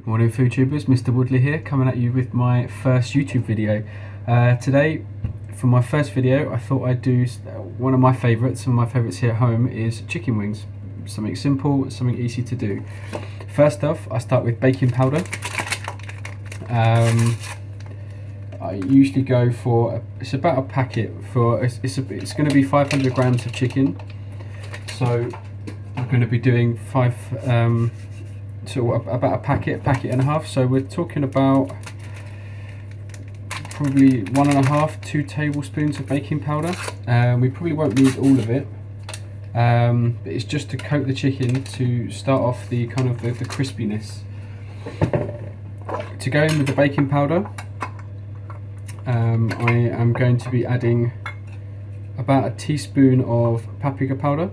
Morning food tubers, Mr. Woodley here, coming at you with my first YouTube video. Today, for my first video, I thought I'd do one of my favourites. Some of my favourites here at home is chicken wings. Something simple, something easy to do. First off, I start with baking powder. I usually go for, it's about a packet for, it's going to be 500 grams of chicken. So I'm going to be doing about a packet and a half. So we're talking about probably 1.5 to 2 tablespoons of baking powder. We probably won't need all of it, but it's just to coat the chicken to start off the kind of the crispiness. To go in with the baking powder, I am going to be adding about a teaspoon of paprika powder.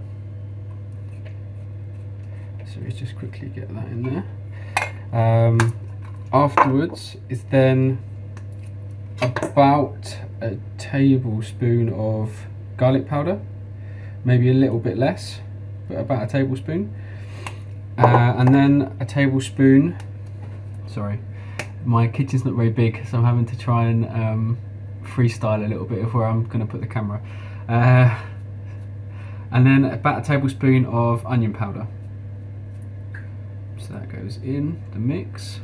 So let's just quickly get that in there. Afterwards is then about a tablespoon of garlic powder, maybe a little bit less, but about a tablespoon. And then a tablespoon, sorry, my kitchen's not very big, so I'm having to try and freestyle a little bit of where I'm going to put the camera. And then about a tablespoon of onion powder. So that goes in the mix.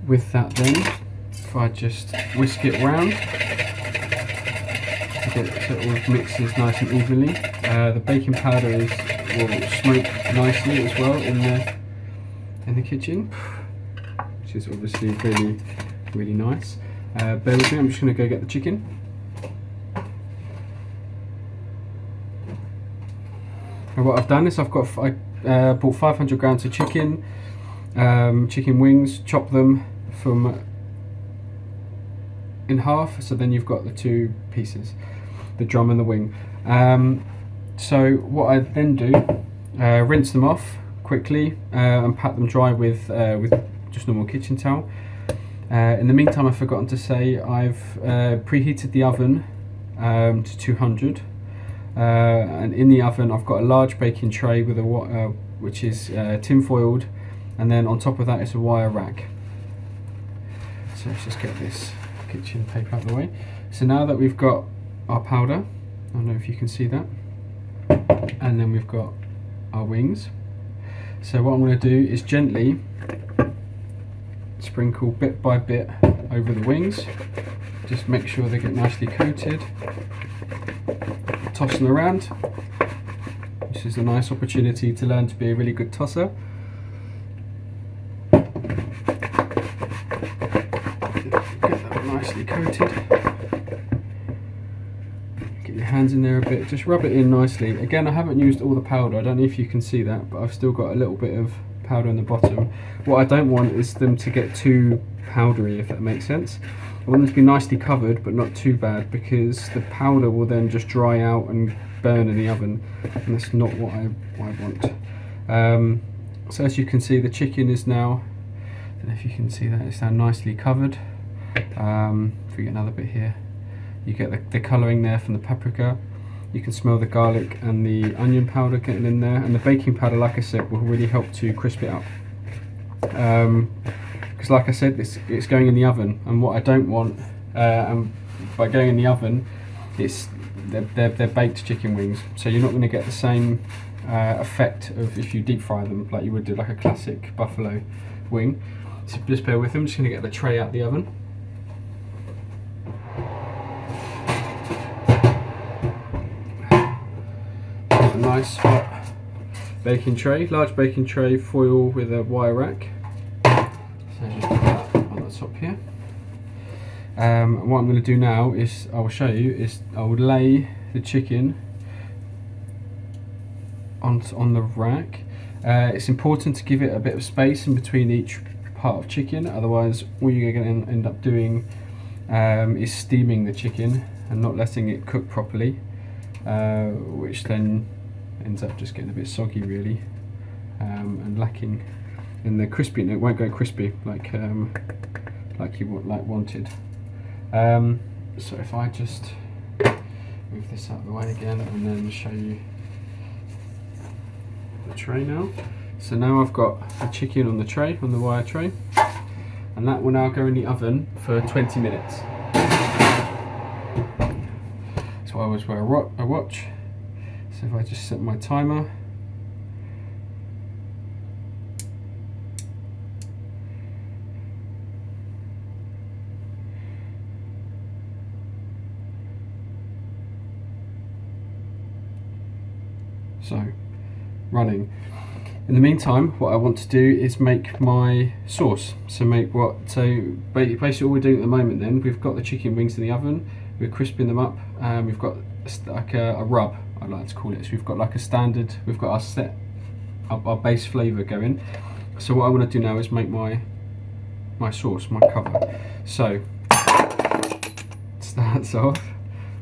With that then, if I just whisk it round to get it so it all mixes nice and evenly. The baking powder will smoke nicely as well in the kitchen, which is obviously really nice. Bear with me, I'm just going to go get the chicken. And what I've done is I bought 500 grams of chicken, chicken wings, chopped them in half, so then you've got the two pieces, the drum and the wing. So what I then do, rinse them off quickly and pat them dry with just normal kitchen towel. In the meantime, I've forgotten to say I've preheated the oven to 200. And in the oven I've got a large baking tray with which is tin foiled, and then on top of that is a wire rack. So let's just get this kitchen paper out of the way. So now that we've got our powder, I don't know if you can see that, and then we've got our wings. So what I'm going to do is gently sprinkle bit by bit over the wings. Just make sure they get nicely coated. Toss them around. This is a nice opportunity to learn to be a really good tosser. Get that nicely coated. Get your hands in there a bit, just rub it in nicely. Again, I haven't used all the powder, I don't know if you can see that, but I've still got a little bit of powder in the bottom. What I don't want is them to get too powdery, if that makes sense. I want them to be nicely covered, but not too bad, because the powder will then just dry out and burn in the oven, and that's not what I want. So as you can see, the chicken is now, I don't know if you can see that, it's now nicely covered. If we get another bit here, you get the colouring there from the paprika. You can smell the garlic and the onion powder getting in there, and the baking powder, like I said, will really help to crisp it up. Because like I said, it's going in the oven, and what I don't want, and by going in the oven, they're baked chicken wings, so you're not going to get the same effect of if you deep fry them like you would do like a classic buffalo wing. So just bear with them. I'm just going to get the tray out the oven. A nice hot baking tray, large baking tray, foil with a wire rack. So just put that on the top here. And what I'm going to do now is, I will show you, is I will lay the chicken on the rack. It's important to give it a bit of space in between each part of chicken, otherwise all you're going to end up doing is steaming the chicken and not letting it cook properly, which then ends up just getting a bit soggy really, and lacking in the crispy, and it won't go crispy like you wanted. So if I just move this out of the way again and then show you the tray now. So now I've got the chicken on the tray, on the wire tray, and that will now go in the oven for 20 minutes. So I always wear a watch. So if I just set my timer, so running. In the meantime, what I want to do is make my sauce. So basically all we're doing at the moment then, we've got the chicken wings in the oven, we're crisping them up, we've got like a rub, I like to call it. So we've got like a standard, we've got our base flavour going. So what I want to do now is make my sauce, my cover. So it starts off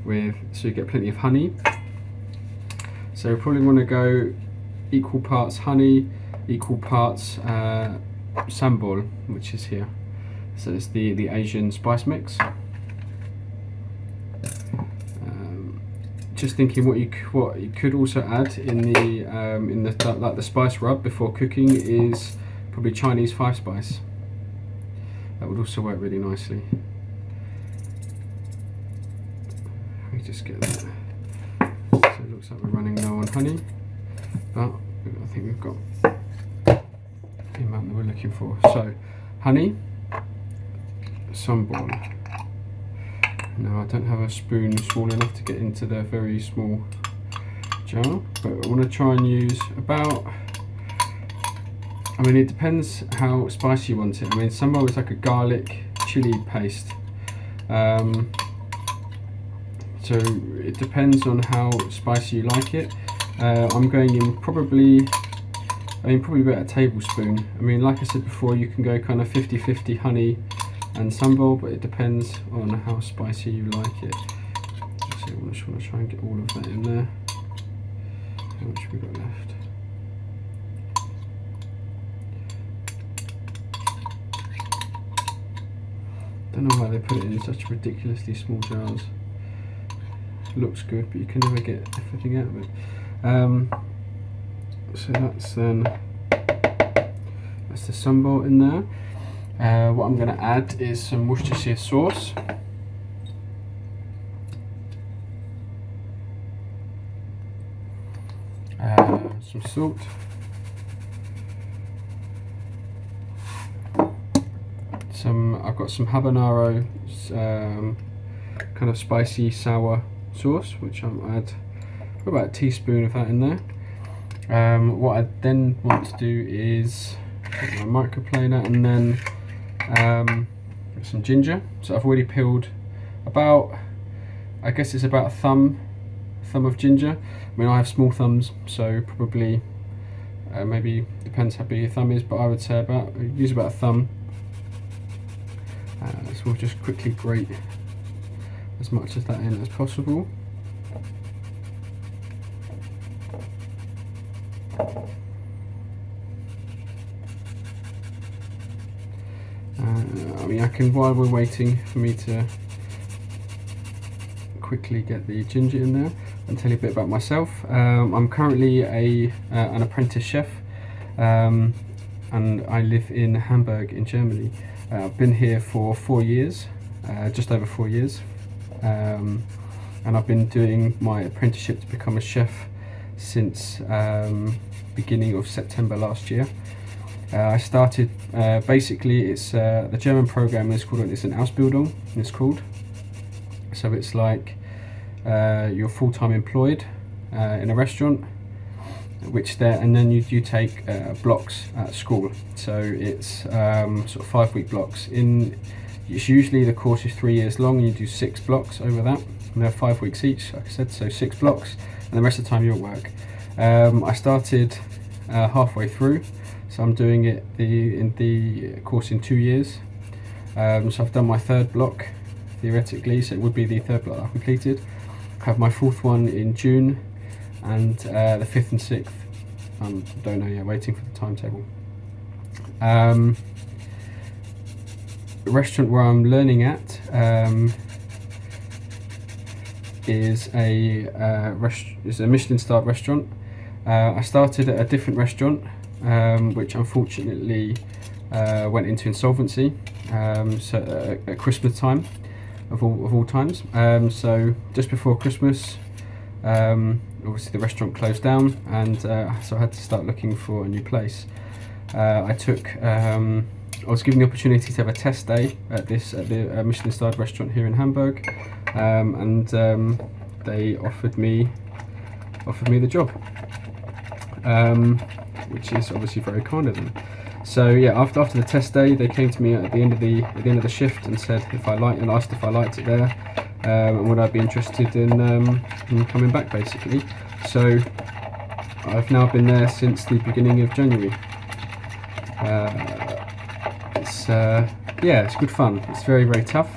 with, so you get plenty of honey. So you probably want to go equal parts honey, equal parts sambal, which is here. So it's the Asian spice mix. Just thinking what you could also add in the spice rub before cooking is probably Chinese 5-spice. That would also work really nicely. Let me just get that. So it looks like we're running low on honey, but I think we've got the amount that we're looking for. So honey, sambal. Now I don't have a spoon small enough to get into the very small jar, but I want to try and use about, I mean it depends how spicy you want it. I mean sambal is like a garlic chili paste, so it depends on how spicy you like it. I'm going in probably about a tablespoon. I mean like I said before, you can go kind of 50-50 honey and sambal, but it depends on how spicy you like it. So I just want to try and get all of that in there. How much have we got left? Don't know why they put it in such ridiculously small jars. Looks good, but you can never get everything out of it. So that's the sambal in there. What I'm going to add is some Worcestershire sauce. Some salt. I've got some habanero, kind of spicy sour sauce, which I'll add about a teaspoon of that in there. What I then want to do is put my microplaner and then some ginger. So I've already peeled about, I guess it's about a thumb of ginger. I mean I have small thumbs, so probably maybe depends how big your thumb is, but I would say use about a thumb. So we'll just quickly grate as much of that in as possible. I mean I can, while we're waiting for me to quickly get the ginger in there, and tell you a bit about myself. I'm currently an apprentice chef, and I live in Hamburg in Germany. I've been here for 4 years, just over 4 years, and I've been doing my apprenticeship to become a chef since beginning of September last year. I started, basically it's the German program is called, it's an Ausbildung, it's called. So it's like you're full-time employed in a restaurant, and then you take blocks at school. So it's sort of 5-week blocks. It's usually the course is 3 years long, and you do 6 blocks over that. And they're 5 weeks each, like I said, so 6 blocks, and the rest of the time you're at work. I started halfway through, so I'm doing it in the course in 2 years. So I've done my 3rd block theoretically, so it would be the 3rd block I completed. I have my 4th one in June, and the 5th and 6th, don't know yet, waiting for the timetable. The restaurant where I'm learning at is a Michelin starred restaurant. I started at a different restaurant which unfortunately went into insolvency so at Christmas time, of all times. So just before Christmas, obviously the restaurant closed down, and so I had to start looking for a new place. I was given the opportunity to have a test day at the Michelin-starred restaurant here in Hamburg, and they offered me the job, which is obviously very kind of them. So yeah, after the test day, they came to me at the end of the shift and said asked if I liked it there, and would I be interested in coming back, basically. So I've now been there since the beginning of January. It's good fun. It's very, very tough,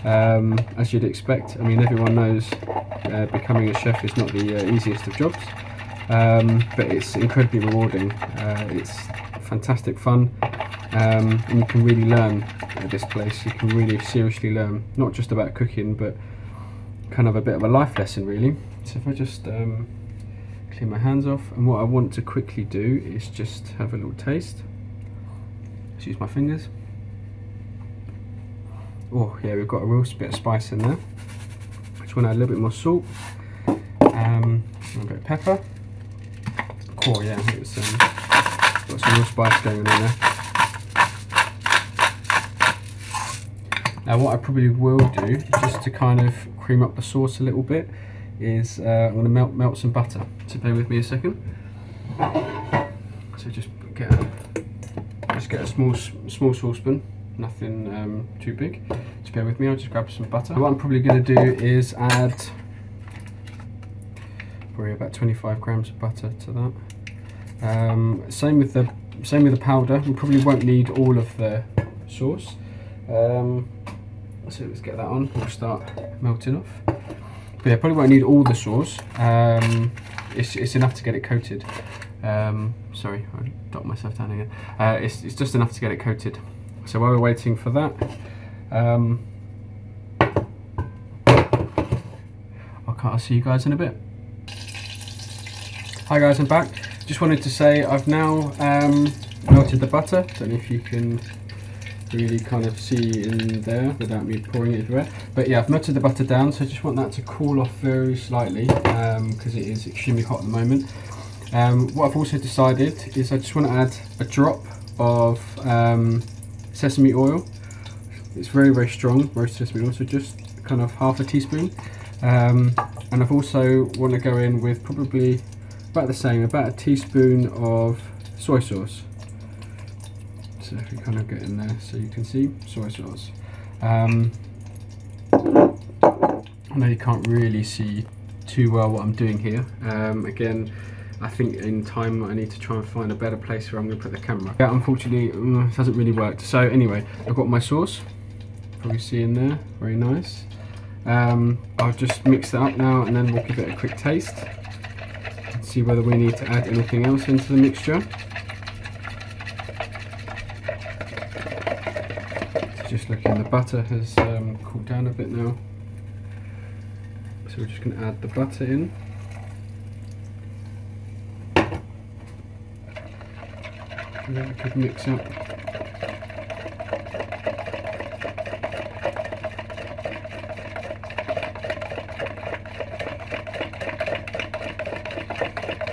as you'd expect. I mean, everyone knows becoming a chef is not the easiest of jobs, but it's incredibly rewarding. It's fantastic fun, and you can really learn at this place. You can really seriously learn, not just about cooking, but kind of a bit of a life lesson, really. So if I just clean my hands off, and what I want to quickly do is just have a little taste. Just use my fingers. Oh yeah, we've got a real bit of spice in there. I just want to add a little bit more salt, a bit of pepper. Oh yeah, it's got some real spice going on there. Now what I probably will do, just to kind of cream up the sauce a little bit, is I'm going to melt some butter. So bear with me a second. So just get a small saucepan, nothing too big. Just bear with me. I'll just grab some butter. What I'm probably going to do is add probably about 25 grams of butter to that. Same with the powder. We probably won't need all of the sauce. So let's get that on. We'll start melting off. But yeah, probably won't need all the sauce. It's enough to get it coated. Sorry, I docked myself down again. It's just enough to get it coated. So while we're waiting for that, I'll see you guys in a bit. Hi guys, I'm back. Just wanted to say I've now melted the butter. Don't know if you can really kind of see in there without me pouring it everywhere. But yeah, I've melted the butter down, so I just want that to cool off very slightly, because it is extremely hot at the moment. What I've also decided is I just want to add a drop of sesame oil. It's very, very strong, roasted sesame oil, so just kind of half a teaspoon. And I've also want to go in with probably about the same, about a teaspoon of soy sauce. So if you kind of get in there so you can see, soy sauce. I know you can't really see too well what I'm doing here. Again, I think in time I need to try and find a better place where I'm going to put the camera. Yeah, unfortunately it hasn't really worked. So anyway, I've got my sauce, probably see in there, very nice. I'll just mix that up now, and then we'll give it a quick taste and see whether we need to add anything else into the mixture. Just looking, the butter has cooled down a bit now, so we're just going to add the butter in. Give it a good mix up.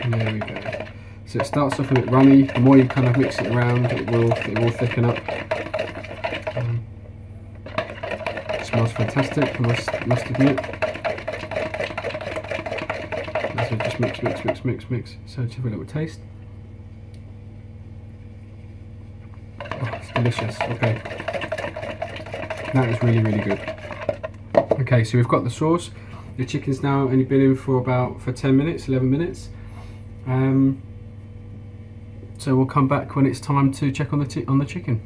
And there we go. So it starts off a bit runny. The more you kind of mix it around, it will thicken up. It smells fantastic, I must admit. So just mix. So just have a little taste. Oh, it's delicious. Okay, that is really, really good. Okay, so we've got the sauce. The chicken's now only been in for 10 minutes, 11 minutes. So we'll come back when it's time to check on the chicken.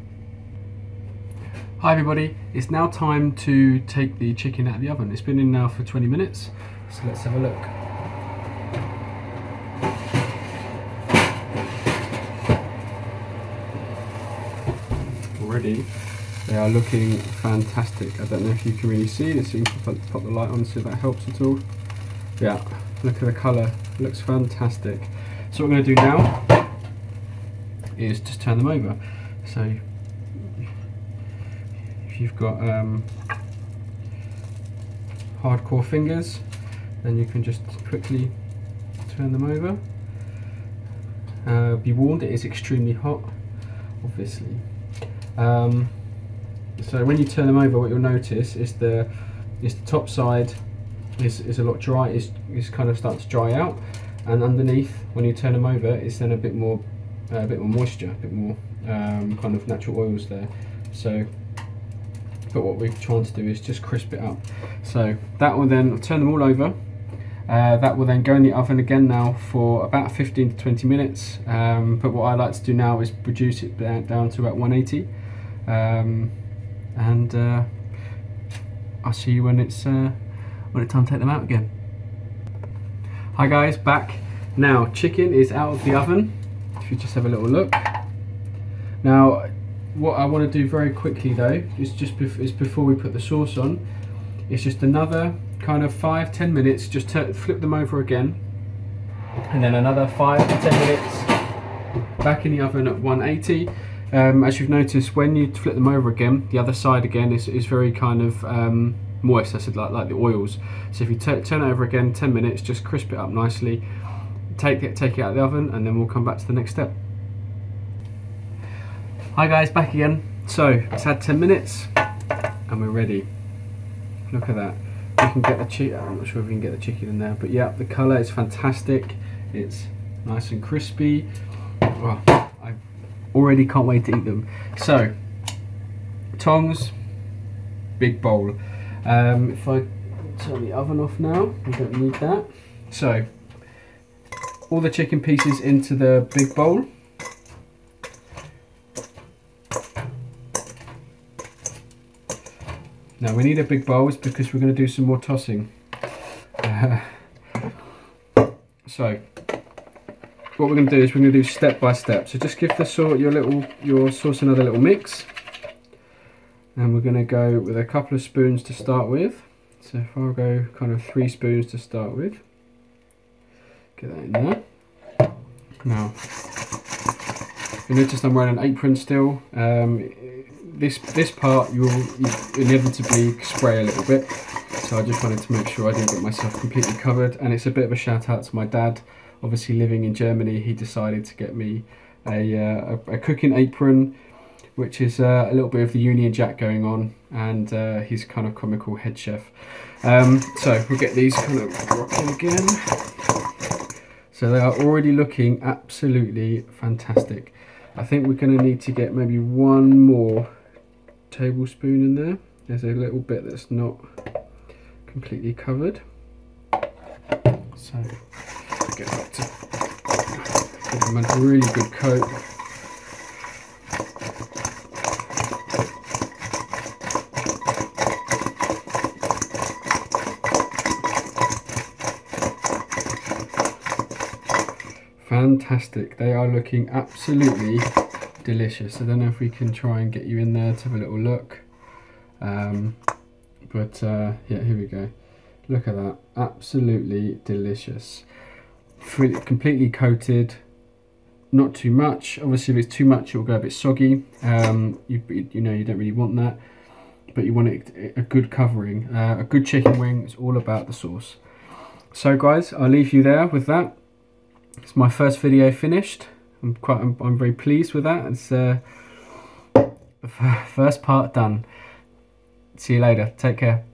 Hi everybody, it's now time to take the chicken out of the oven. It's been in now for 20 minutes, so let's have a look. Already, they are looking fantastic. I don't know if you can really see. Let's see if I pop the light on, see if that helps at all. Yeah, look at the colour, it looks fantastic. So what I'm going to do now is just turn them over. So if you've got hardcore fingers, then you can just quickly turn them over. Be warned, it is extremely hot, obviously. So when you turn them over, what you'll notice is the top side is a lot dry, is kind of starting to dry out, and underneath, when you turn them over, it's then a bit more moisture, a bit more kind of natural oils there. So, but what we're trying to do is just crisp it up. So that will then turn them all over. That will then go in the oven again now for about 15 to 20 minutes. But what I like to do now is reduce it down to about 180. And I'll see you when it's time to take them out again. Hi guys, back. Now chicken is out of the oven. If you just have a little look. Now what I want to do very quickly though is before we put the sauce on, it's just another kind of 5-10 minutes, just flip them over again, and then another 5 to 10 minutes back in the oven at 180. As you've noticed, when you flip them over again, the other side again is very kind of moist, I said, like the oils. So if you turn it over again, 10 minutes, just crisp it up nicely, take it out of the oven, and then we'll come back to the next step. Hi guys, back again. So it's had 10 minutes and we're ready. Look at that. You can get the chicken, I'm not sure if we can get the chicken in there, but yeah, the colour is fantastic. It's nice and crispy. Oh, I already can't wait to eat them. So, tongs, big bowl. If I turn the oven off now, we don't need that. So, all the chicken pieces into the big bowl. Now we need a big bowl because we're going to do some more tossing. So what we're going to do is we're going to do step by step. So just give the your sauce another little mix, and we're going to go with a couple of spoons to start with. So if I'll go kind of 3 spoons to start with, get that in there. Now you notice I'm wearing an apron still. This part you'll inevitably spray a little bit, so I just wanted to make sure I didn't get myself completely covered. And it's a bit of a shout out to my dad. Obviously living in Germany, he decided to get me a cooking apron, which is a little bit of the Union Jack going on, and he's kind of comical head chef. So we'll get these kind of rocking again. So they are already looking absolutely fantastic. I think we're going to need to get maybe 1 more tablespoon in there. There's a little bit that's not completely covered. So get that to give them a really good coat. Fantastic, they are looking absolutely delicious. I don't know if we can try and get you in there to have a little look, yeah, here we go. Look at that, absolutely delicious. Completely coated, not too much. Obviously if it's too much it will go a bit soggy. You know, you don't really want that, but you want it a good covering. A good chicken wing is all about the sauce. So guys, I'll leave you there with that. It's my first video finished. I'm very pleased with that. It's the first part done. See you later. Take care.